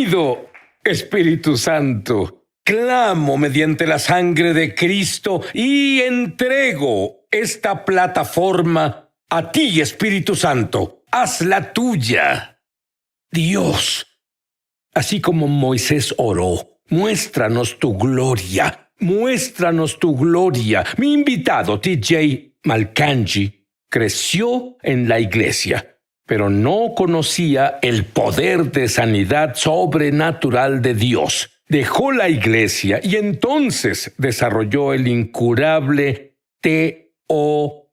Bienvenido, Espíritu Santo. Clamo mediante la sangre de Cristo y entrego esta plataforma a ti, Espíritu Santo. Hazla tuya. Dios, así como Moisés oró, muéstranos tu gloria. Muéstranos tu gloria. Mi invitado, TJ Malkanji, creció en la iglesia, pero no conocía el poder de sanidad sobrenatural de Dios. Dejó la iglesia y entonces desarrolló el incurable TOC.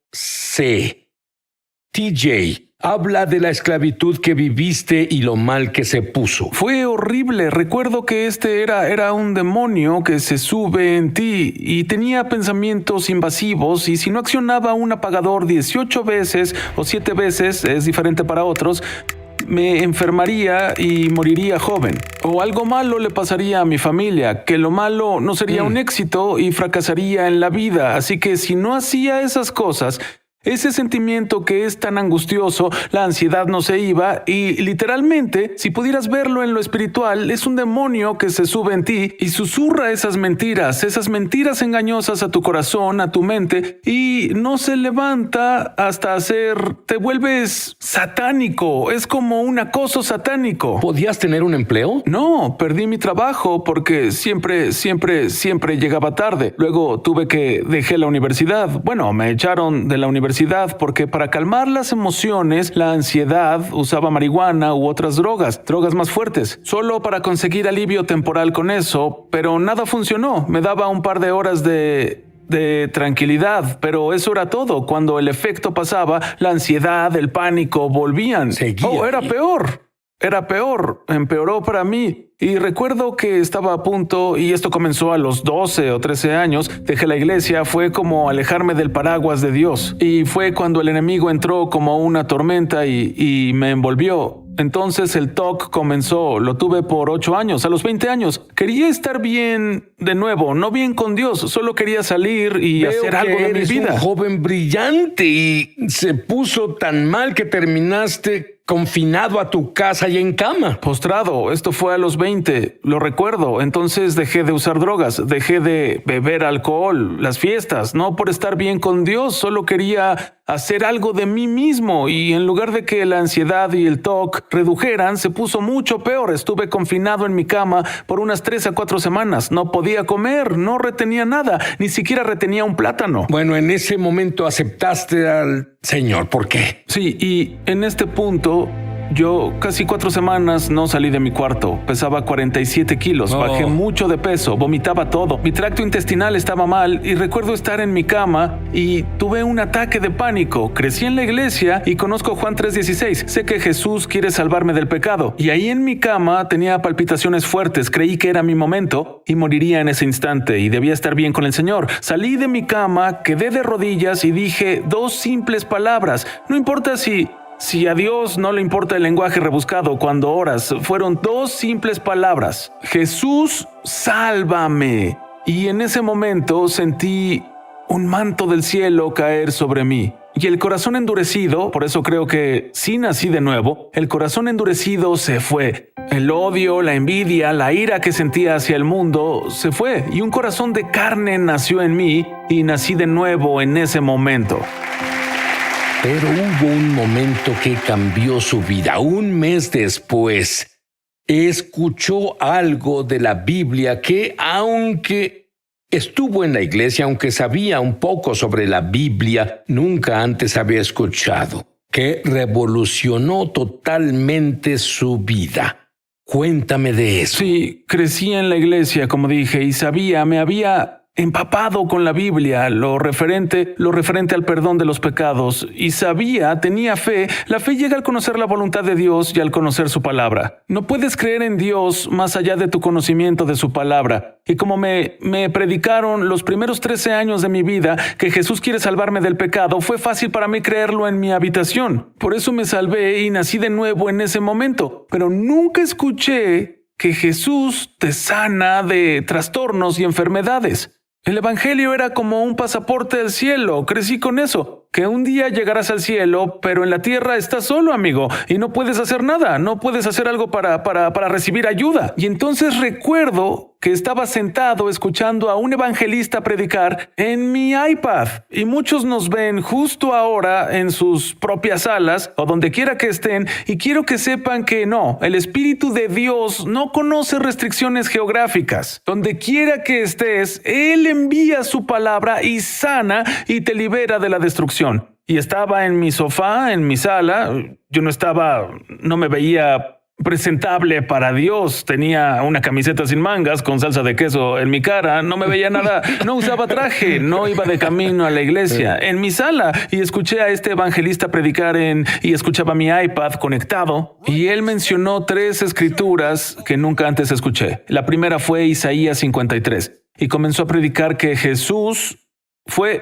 TJ, habla de la esclavitud que viviste y lo mal que se puso. Fue horrible. Recuerdo que era un demonio que se sube en ti y tenía pensamientos invasivos, y si no accionaba un apagador 18 veces o 7 veces, es diferente para otros, me enfermaría y moriría joven. O algo malo le pasaría a mi familia, que lo malo no sería un éxito y fracasaría en la vida. Así que si no hacía esas cosas, ese sentimiento que es tan angustioso, la ansiedad no se iba, y literalmente, si pudieras verlo en lo espiritual, es un demonio que se sube en ti y susurra esas mentiras engañosas a tu corazón, a tu mente, y no se levanta hasta te vuelves satánico. Es como un acoso satánico. ¿Podías tener un empleo? No, perdí mi trabajo porque siempre llegaba tarde. Luego dejé la universidad. Bueno, me echaron de la universidad porque para calmar las emociones, la ansiedad, usaba marihuana u otras drogas más fuertes, solo para conseguir alivio temporal con eso, pero nada funcionó. Me daba un par de horas de tranquilidad, pero eso era todo. Cuando el efecto pasaba, la ansiedad, el pánico volvían. Era peor, empeoró para mí. Y recuerdo que estaba a punto, y esto comenzó a los 12 o 13 años, dejé la iglesia. Fue como alejarme del paraguas de Dios. Y fue cuando el enemigo entró como una tormenta y me envolvió. Entonces el TOC comenzó, lo tuve por 8 años. A los 20 años quería estar bien de nuevo, no bien con Dios, solo quería salir y hacer algo de mi vida. Un joven brillante y se puso tan mal que terminaste confinado a tu casa y en cama. Postrado, esto fue a los 20, lo recuerdo. Entonces dejé de usar drogas, dejé de beber alcohol, las fiestas, no por estar bien con Dios, solo quería hacer algo de mí mismo, y en lugar de que la ansiedad y el TOC redujeran, se puso mucho peor. Estuve confinado en mi cama por unas 3 a 4 semanas, no podía comer, no retenía nada, ni siquiera retenía un plátano. Bueno, en ese momento aceptaste al Señor, ¿por qué? Sí, y en este punto, yo casi 4 semanas no salí de mi cuarto. Pesaba 47 kilos, bajé mucho de peso, vomitaba todo. Mi tracto intestinal estaba mal y recuerdo estar en mi cama y tuve un ataque de pánico. Crecí en la iglesia y conozco Juan 3:16. Sé que Jesús quiere salvarme del pecado. Y ahí en mi cama tenía palpitaciones fuertes. Creí que era mi momento y moriría en ese instante y debía estar bien con el Señor. Salí de mi cama, quedé de rodillas y dije 2 simples palabras. No importa si a Dios no le importa el lenguaje rebuscado cuando oras. Fueron 2 simples palabras: Jesús, sálvame. Y en ese momento sentí un manto del cielo caer sobre mí. Y el corazón endurecido, por eso creo que sí nací de nuevo, el corazón endurecido se fue. El odio, la envidia, la ira que sentía hacia el mundo se fue. Y un corazón de carne nació en mí y nací de nuevo en ese momento. Pero hubo un momento que cambió su vida. Un mes después, escuchó algo de la Biblia que, aunque estuvo en la iglesia, aunque sabía un poco sobre la Biblia, nunca antes había escuchado, que revolucionó totalmente su vida. Cuéntame de eso. Sí, crecí en la iglesia, como dije, y me había empapado con la Biblia, lo referente al perdón de los pecados, y tenía fe. La fe llega al conocer la voluntad de Dios y al conocer su palabra. No puedes creer en Dios más allá de tu conocimiento de su palabra. Y como me predicaron los primeros 13 años de mi vida que Jesús quiere salvarme del pecado, fue fácil para mí creerlo en mi habitación. Por eso me salvé y nací de nuevo en ese momento. Pero nunca escuché que Jesús te sana de trastornos y enfermedades. El evangelio era como un pasaporte al cielo. Crecí con eso. que un día llegarás al cielo, pero en la tierra estás solo, amigo, y no puedes hacer nada, no puedes hacer algo para recibir ayuda. Y entonces recuerdo que estaba sentado escuchando a un evangelista predicar en mi iPad. Y muchos nos ven justo ahora en sus propias salas o donde quiera que estén, y quiero que sepan que no, el Espíritu de Dios no conoce restricciones geográficas. Donde quiera que estés, Él envía su palabra y sana y te libera de la destrucción. Y estaba en mi sofá, en mi sala. Yo no me veía presentable para Dios. Tenía una camiseta sin mangas con salsa de queso en mi cara. No me veía nada. No usaba traje. No iba de camino a la iglesia. En mi sala. Y escuché a este evangelista predicar y escuchaba mi iPad conectado. Y él mencionó 3 escrituras que nunca antes escuché. La primera fue Isaías 53. Y comenzó a predicar que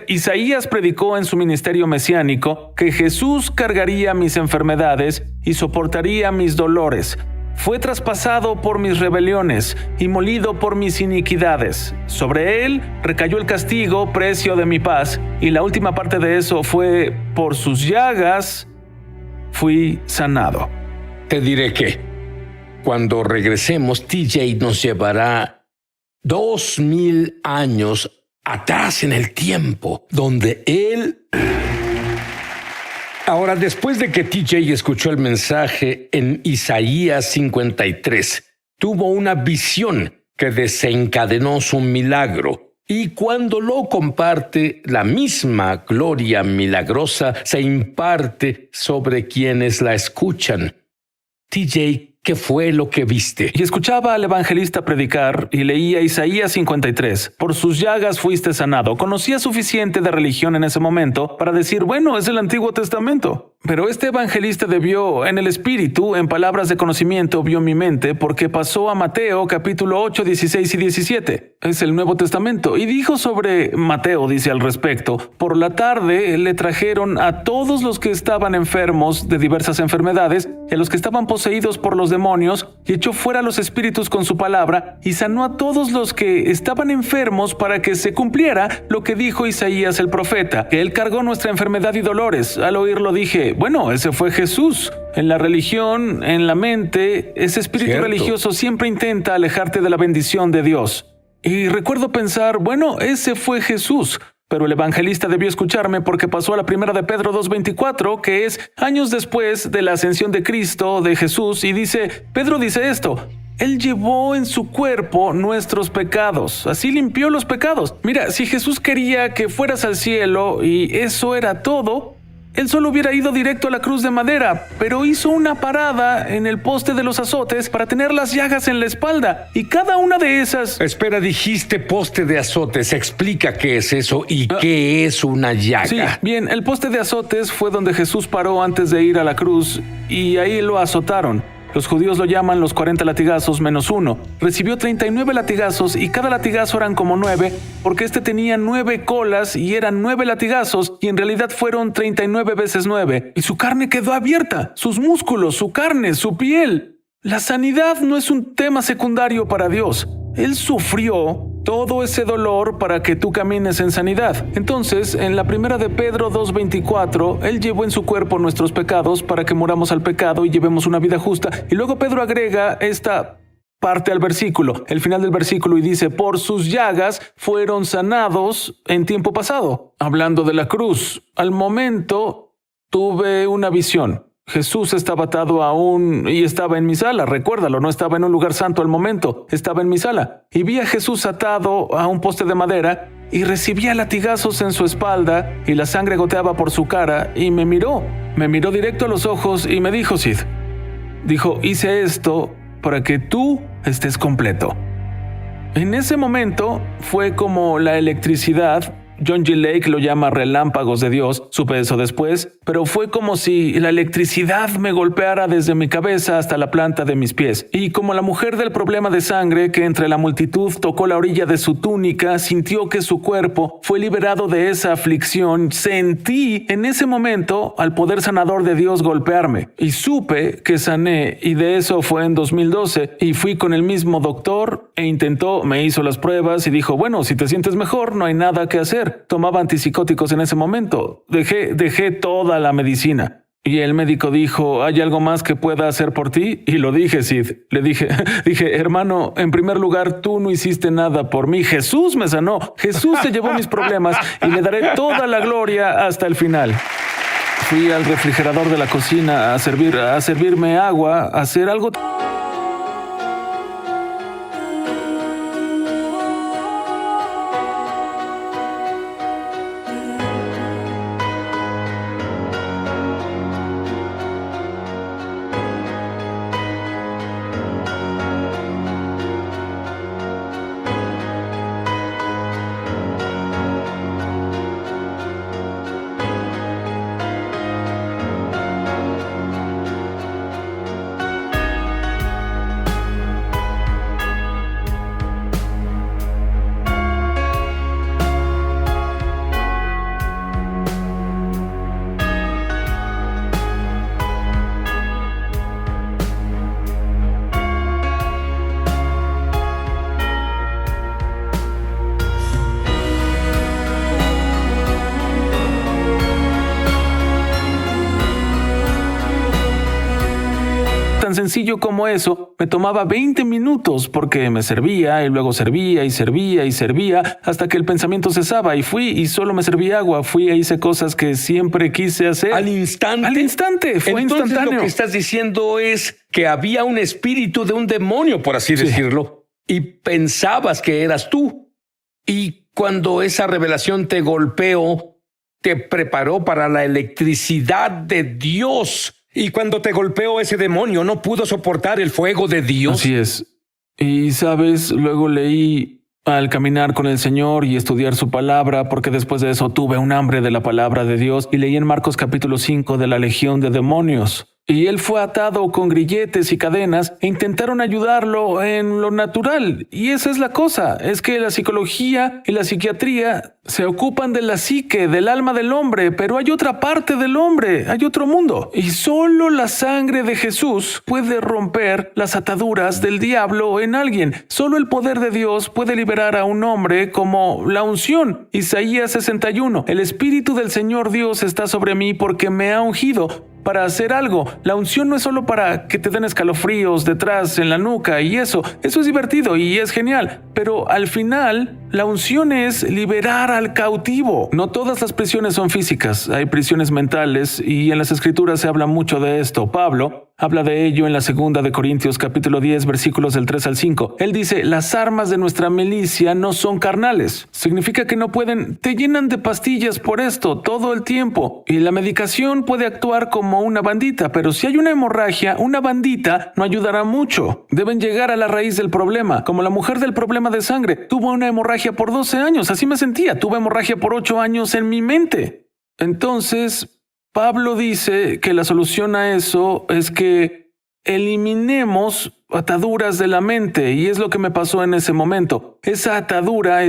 Isaías predicó en su ministerio mesiánico que Jesús cargaría mis enfermedades y soportaría mis dolores. Fue traspasado por mis rebeliones y molido por mis iniquidades. Sobre él recayó el castigo, precio de mi paz. Y la última parte de eso fue: por sus llagas fui sanado. Te diré que cuando regresemos, TJ nos llevará 2000 años atrás en el tiempo, donde él... Ahora, después de que TJ escuchó el mensaje en Isaías 53, tuvo una visión que desencadenó su milagro. Y cuando lo comparte, la misma gloria milagrosa se imparte sobre quienes la escuchan. TJ, ¿qué fue lo que viste? Y escuchaba al evangelista predicar y leía Isaías 53. Por sus llagas fuiste sanado. Conocía suficiente de religión en ese momento para decir, bueno, es el Antiguo Testamento. Pero este evangelista debió, en el espíritu, en palabras de conocimiento, vio mi mente, porque pasó a Mateo capítulo 8, 16 y 17. Es el Nuevo Testamento. Y dijo sobre Mateo, dice al respecto: por la tarde le trajeron a todos los que estaban enfermos de diversas enfermedades, y a los que estaban poseídos por los demonios, y echó fuera los espíritus con su palabra, y sanó a todos los que estaban enfermos, para que se cumpliera lo que dijo Isaías el profeta, que él cargó nuestra enfermedad y dolores. Al oírlo dije, bueno, ese fue Jesús. En la religión, en la mente, ese espíritu religioso siempre intenta alejarte de la bendición de Dios. Y recuerdo pensar, bueno, ese fue Jesús. Pero el evangelista debió escucharme, porque pasó a la primera de Pedro 2:24, que es años después de la ascensión de Cristo, de Jesús, y Pedro dice esto: Él llevó en su cuerpo nuestros pecados, así limpió los pecados. Mira, si Jesús quería que fueras al cielo y eso era todo, Él solo hubiera ido directo a la cruz de madera, pero hizo una parada en el poste de los azotes para tener las llagas en la espalda. Y cada una de esas... Espera, dijiste poste de azotes. Explica qué es eso y qué es una llaga. Sí, bien, el poste de azotes fue donde Jesús paró antes de ir a la cruz, y ahí lo azotaron. Los judíos lo llaman los 40 latigazos menos 1. Recibió 39 latigazos y cada latigazo eran como 9, porque este tenía 9 colas y eran 9 latigazos, y en realidad fueron 39 veces 9. Y su carne quedó abierta, sus músculos, su carne, su piel. La sanidad no es un tema secundario para Dios. Él sufrió todo ese dolor para que tú camines en sanidad. Entonces, en la primera de Pedro 2:24, Él llevó en su cuerpo nuestros pecados para que moramos al pecado y llevemos una vida justa. Y luego Pedro agrega esta parte al versículo, el final del versículo, y dice: por sus llagas fueron sanados en tiempo pasado. Hablando de la cruz, al momento tuve una visión. Jesús estaba atado y estaba en mi sala, recuérdalo, no estaba en un lugar santo al momento, estaba en mi sala. Y vi a Jesús atado a un poste de madera y recibía latigazos en su espalda y la sangre goteaba por su cara, y me miró directo a los ojos y me dijo, Sid, hice esto para que tú estés completo. En ese momento fue como la electricidad. John G. Lake lo llama relámpagos de Dios, supe eso después, pero fue como si la electricidad me golpeara desde mi cabeza hasta la planta de mis pies. Y como la mujer del problema de sangre, que entre la multitud tocó la orilla de su túnica, sintió que su cuerpo fue liberado de esa aflicción, sentí en ese momento al poder sanador de Dios golpearme. Y supe que sané, y de eso fue en 2012, y fui con el mismo doctor e intentó, me hizo las pruebas y dijo, bueno, si te sientes mejor, no hay nada que hacer. Tomaba antipsicóticos en ese momento. Dejé toda la medicina. Y el médico dijo, ¿hay algo más que pueda hacer por ti? Y lo dije, Sid. Le dije, hermano, en primer lugar, tú no hiciste nada por mí. Jesús me sanó. Jesús se llevó mis problemas y le daré toda la gloria hasta el final. Fui al refrigerador de la cocina a servirme agua, a hacer algo. Tan sencillo como eso, me tomaba 20 minutos porque me servía y luego servía hasta que el pensamiento cesaba y fui y solo me serví agua. Fui e hice cosas que siempre quise hacer. ¿Al instante? Al instante, fue Entonces, instantáneo. lo que estás diciendo es que había un espíritu de un demonio, por así decirlo, y pensabas que eras tú. Y cuando esa revelación te golpeó, te preparó para la electricidad de Dios. Y cuando te golpeó ese demonio, no pudo soportar el fuego de Dios. Así es. Y sabes, luego leí al caminar con el Señor y estudiar su palabra, porque después de eso tuve un hambre de la palabra de Dios y leí en Marcos capítulo 5 de la legión de demonios. Y él fue atado con grilletes y cadenas e intentaron ayudarlo en lo natural. Y esa es la cosa, es que la psicología y la psiquiatría se ocupan de la psique, del alma del hombre, pero hay otra parte del hombre, hay otro mundo. Y solo la sangre de Jesús puede romper las ataduras del diablo en alguien. Solo el poder de Dios puede liberar a un hombre como la unción. Isaías 61, el Espíritu del Señor Dios está sobre mí porque me ha ungido para hacer algo. La unción no es solo para que te den escalofríos detrás en la nuca y eso es divertido y es genial, pero al final la unción es liberar al cautivo. No todas las prisiones son físicas, hay prisiones mentales y en las escrituras se habla mucho de esto. Pablo habla de ello en la 2 de Corintios capítulo 10 versículos del 3 al 5. Él dice, las armas de nuestra milicia no son carnales. Significa que no pueden, te llenan de pastillas por esto todo el tiempo. Y la medicación puede actuar como una bandita, pero si hay una hemorragia, una bandita no ayudará mucho. Deben llegar a la raíz del problema, como la mujer del problema de sangre. Tuvo una hemorragia por 12 años, así me sentía. Tuve hemorragia por 8 años en mi mente. Entonces, Pablo dice que la solución a eso es que eliminemos ataduras de la mente, y es lo que me pasó en ese momento. Esa atadura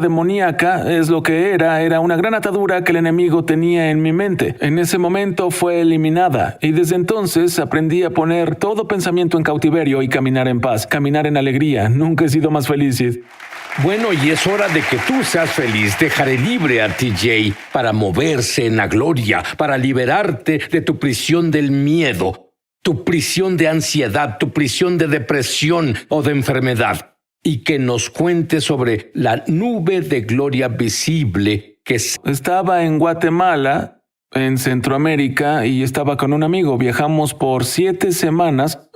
demoníaca es lo que era una gran atadura que el enemigo tenía en mi mente. En ese momento fue eliminada, y desde entonces aprendí a poner todo pensamiento en cautiverio y caminar en paz, caminar en alegría. Nunca he sido más feliz, Sid. Bueno, y es hora de que tú seas feliz. Dejaré libre a TJ para moverse en la gloria, para liberarte de tu prisión del miedo, tu prisión de ansiedad, tu prisión de depresión o de enfermedad. Y que nos cuente sobre la nube de gloria visible que estaba en Guatemala, en Centroamérica, y estaba con un amigo. Viajamos por 7 semanas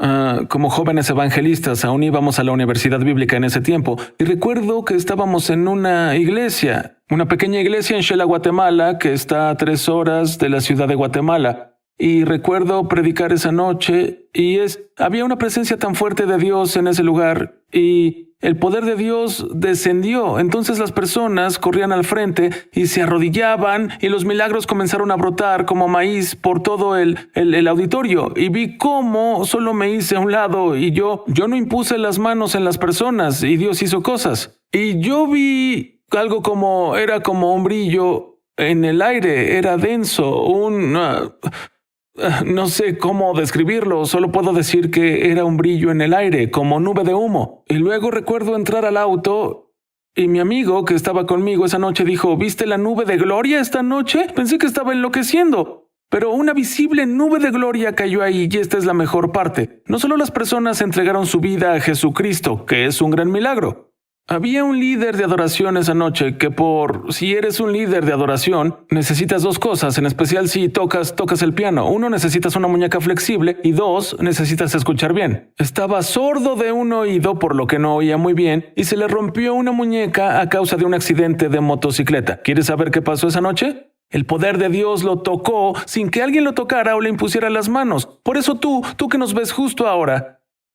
como jóvenes evangelistas. Aún íbamos a la universidad bíblica en ese tiempo. Y recuerdo que estábamos en una iglesia, una pequeña iglesia en Xela, Guatemala, que está a 3 horas de la ciudad de Guatemala. Y recuerdo predicar esa noche y había una presencia tan fuerte de Dios en ese lugar y el poder de Dios descendió. Entonces las personas corrían al frente y se arrodillaban y los milagros comenzaron a brotar como maíz por todo el auditorio. Y vi cómo solo me hice a un lado y yo no impuse las manos en las personas y Dios hizo cosas. Y yo vi algo era como un brillo en el aire, era denso, No sé cómo describirlo, solo puedo decir que era un brillo en el aire, como nube de humo. Y luego recuerdo entrar al auto y mi amigo que estaba conmigo esa noche dijo, ¿viste la nube de gloria esta noche? Pensé que estaba enloqueciendo. Pero una visible nube de gloria cayó ahí y esta es la mejor parte. No solo las personas entregaron su vida a Jesucristo, que es un gran milagro. Había un líder de adoración esa noche que si eres un líder de adoración, necesitas dos cosas, en especial si tocas el piano. Uno, necesitas una muñeca flexible y dos, necesitas escuchar bien. Estaba sordo de un oído, por lo que no oía muy bien, y se le rompió una muñeca a causa de un accidente de motocicleta. ¿Quieres saber qué pasó esa noche? El poder de Dios lo tocó sin que alguien lo tocara o le impusiera las manos. Por eso tú que nos ves justo ahora,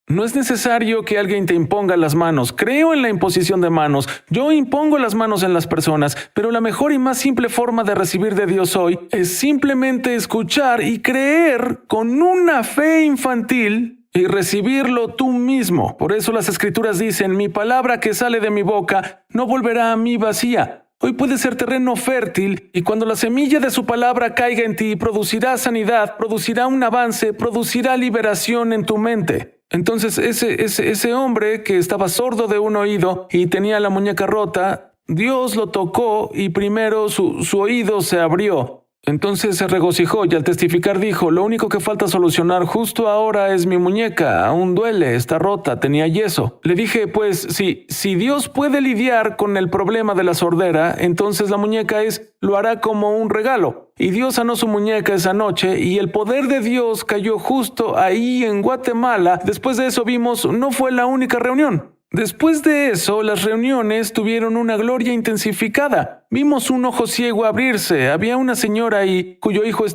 no es necesario que alguien te imponga las manos. Creo en la imposición de manos. Yo impongo las manos en las personas, pero la mejor y más simple forma de recibir de Dios hoy es simplemente escuchar y creer con una fe infantil y recibirlo tú mismo. Por eso las Escrituras dicen, mi palabra que sale de mi boca no volverá a mí vacía. Hoy puede ser terreno fértil y cuando la semilla de su palabra caiga en ti, producirá sanidad, producirá un avance, producirá liberación en tu mente. Entonces ese hombre que estaba sordo de un oído y tenía la muñeca rota, Dios lo tocó y primero su oído se abrió. Entonces se regocijó y al testificar dijo, lo único que falta solucionar justo ahora es mi muñeca, aún duele, está rota, tenía yeso. Le dije, pues si Dios puede lidiar con el problema de la sordera, entonces la muñeca lo hará como un regalo. Y Dios sanó su muñeca esa noche y el poder de Dios cayó justo ahí en Guatemala. Después de eso vimos, no fue la única reunión. Después de eso, las reuniones tuvieron una gloria intensificada. Vimos un ojo ciego abrirse. Había una señora ahí cuyo hijo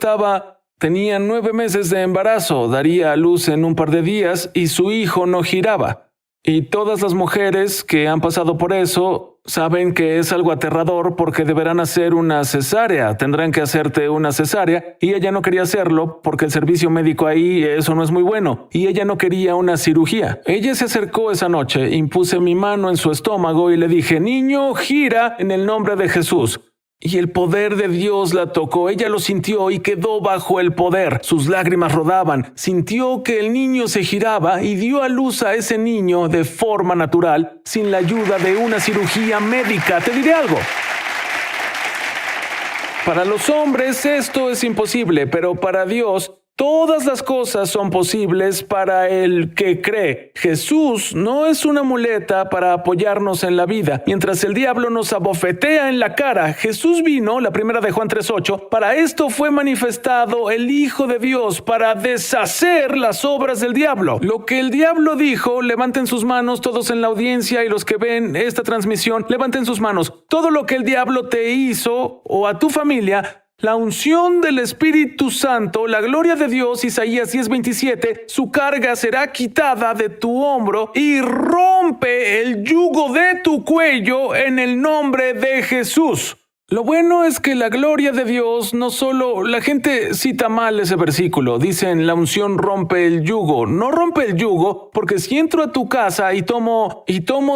tenía 9 meses de embarazo, daría a luz en un par de días y su hijo no giraba. Y todas las mujeres que han pasado por eso saben que es algo aterrador porque deberán hacer una cesárea, tendrán que hacerte una cesárea y ella no quería hacerlo porque el servicio médico ahí eso no es muy bueno y ella no quería una cirugía. Ella se acercó esa noche, impuse mi mano en su estómago y le dije, niño, gira en el nombre de Jesús. Y el poder de Dios la tocó, ella lo sintió y quedó bajo el poder. Sus lágrimas rodaban, sintió que el niño se giraba y dio a luz a ese niño de forma natural, sin la ayuda de una cirugía médica. Te diré algo. Para los hombres esto es imposible, pero para Dios todas las cosas son posibles para el que cree. Jesús no es una muleta para apoyarnos en la vida. Mientras el diablo nos abofetea en la cara, Jesús vino, la primera de Juan 3:8, para esto fue manifestado el Hijo de Dios, para deshacer las obras del diablo. Lo que el diablo dijo, levanten sus manos todos en la audiencia y los que ven esta transmisión, levanten sus manos. Todo lo que el diablo te hizo o a tu familia, la unción del Espíritu Santo, la gloria de Dios, Isaías 10:27, su carga será quitada de tu hombro y rompe el yugo de tu cuello en el nombre de Jesús. Lo bueno es que la gloria de Dios no solo... La gente cita mal ese versículo. Dicen, la unción rompe el yugo. No rompe el yugo, porque si entro a tu casa y tomo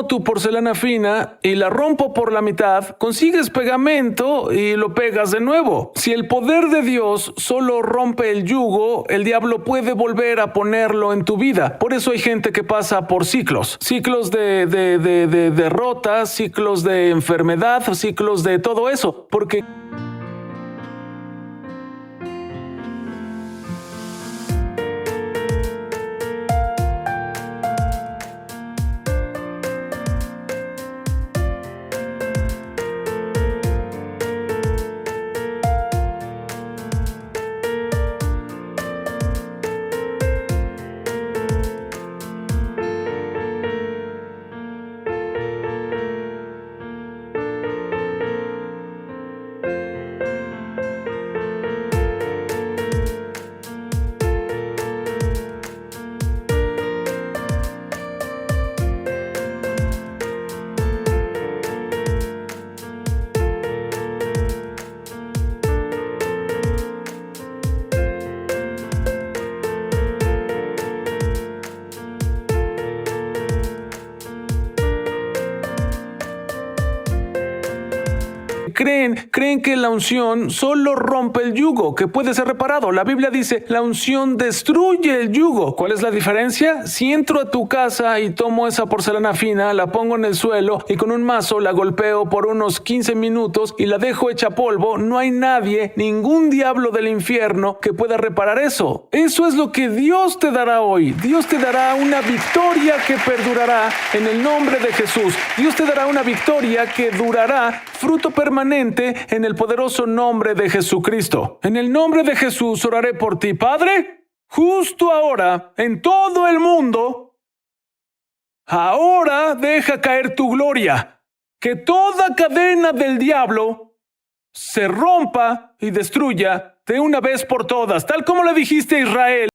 tu porcelana fina y la rompo por la mitad, consigues pegamento y lo pegas de nuevo. Si el poder de Dios solo rompe el yugo, el diablo puede volver a ponerlo en tu vida. Por eso hay gente que pasa por ciclos. Ciclos de derrota, ciclos de enfermedad, ciclos de todo eso. Porque creen que la unción solo rompe el yugo, que puede ser reparado. La Biblia dice, la unción destruye el yugo. ¿Cuál es la diferencia? Si entro a tu casa y tomo esa porcelana fina, la pongo en el suelo y con un mazo la golpeo por unos 15 minutos y la dejo hecha polvo, no hay nadie, ningún diablo del infierno que pueda reparar eso. Eso es lo que Dios te dará hoy. Dios te dará una victoria que perdurará en el nombre de Jesús. Dios te dará una victoria que durará, fruto permanente en el poderoso nombre de Jesucristo. En el nombre de Jesús oraré por ti, Padre, justo ahora, en todo el mundo. Ahora deja caer tu gloria, que toda cadena del diablo se rompa y destruya de una vez por todas, tal como le dijiste a Israel.